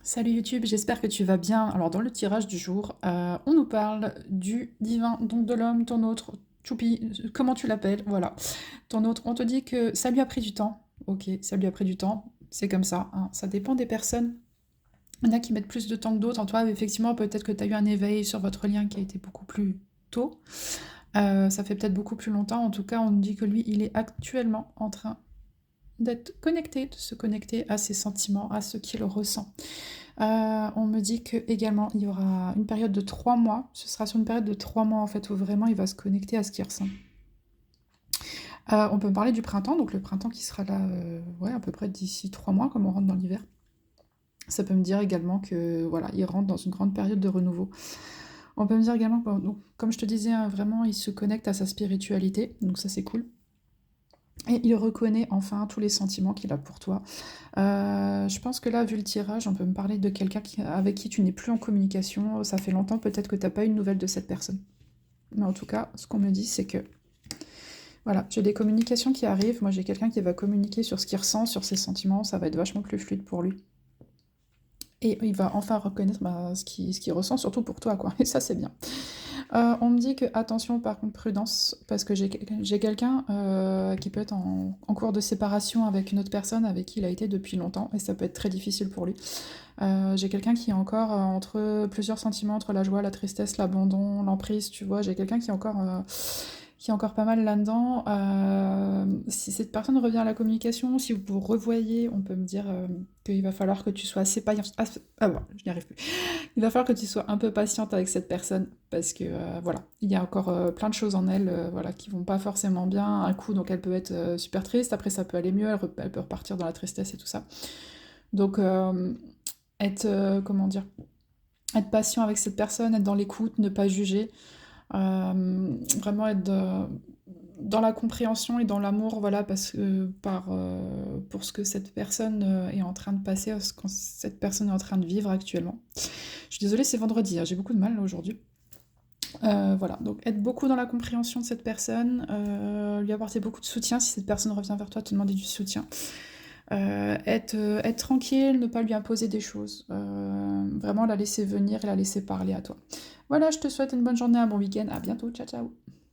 Salut YouTube, j'espère que tu vas bien. Alors dans le tirage du jour, on nous parle du divin, donc de l'homme, ton autre, Choupi, comment tu l'appelles, voilà. Ton autre, on te dit que ça lui a pris du temps. Ok, ça lui a pris du temps, c'est comme ça, hein, ça dépend des personnes. Il y en a qui mettent plus de temps que d'autres. En toi, effectivement, peut-être que tu as eu un éveil sur votre lien qui a été beaucoup plus tôt. Ça fait peut-être beaucoup plus longtemps. En tout cas, on nous dit que lui, il est actuellement en train d'être connecté, de se connecter à ses sentiments, à ce qu'il ressent. On me dit que également il y aura une période de 3 mois, ce sera sur une période de 3 mois en fait, où vraiment il va se connecter à ce qu'il ressent. On peut me parler du printemps, donc le printemps qui sera là, ouais, à peu près d'ici 3 mois, comme on rentre dans l'hiver. Ça peut me dire également que voilà, il rentre dans une grande période de renouveau. On peut me dire également que, bon, donc, comme je te disais, hein, vraiment il se connecte à sa spiritualité, donc ça c'est cool. Et il reconnaît enfin tous les sentiments qu'il a pour toi. Je pense que là, vu le tirage, on peut me parler de quelqu'un avec qui tu n'es plus en communication. Ça fait longtemps peut-être que tu n'as pas eu de nouvelles de cette personne. Mais en tout cas, ce qu'on me dit, c'est que voilà, j'ai des communications qui arrivent. Moi, j'ai quelqu'un qui va communiquer sur ce qu'il ressent, sur ses sentiments. Ça va être vachement plus fluide pour lui. Et il va enfin reconnaître ce qu'il ressent, surtout pour toi, quoi. Et ça, c'est bien. On me dit que, attention, par contre, prudence, parce que j'ai quelqu'un qui peut être en cours de séparation avec une autre personne avec qui il a été depuis longtemps, et ça peut être très difficile pour lui. J'ai quelqu'un qui est encore entre plusieurs sentiments, entre la joie, la tristesse, l'abandon, l'emprise, tu vois. J'ai quelqu'un qui est encore pas mal là-dedans. Si cette personne revient à la communication, si vous vous revoyez, on peut me dire qu'il va falloir que tu sois assez patiente. Ah bon, je n'y arrive plus. Il va falloir que tu sois un peu patiente avec cette personne parce que voilà, il y a encore plein de choses en elle, voilà, qui vont pas forcément bien. Un coup, donc elle peut être super triste. Après, ça peut aller mieux. Elle peut repartir dans la tristesse et tout ça. Donc être comment dire, être patient avec cette personne, être dans l'écoute, ne pas juger. Vraiment être dans la compréhension et dans l'amour, voilà, parce que pour ce que cette personne est en train de passer, ce que cette personne est en train de vivre actuellement. Je suis désolée, c'est vendredi, hein, j'ai beaucoup de mal là aujourd'hui. Voilà, donc être beaucoup dans la compréhension de cette personne, lui apporter beaucoup de soutien si cette personne revient vers toi, te demander du soutien. Être tranquille, ne pas lui imposer des choses. Vraiment la laisser venir et la laisser parler à toi. Voilà, je te souhaite une bonne journée, un bon week-end. À bientôt, ciao ciao.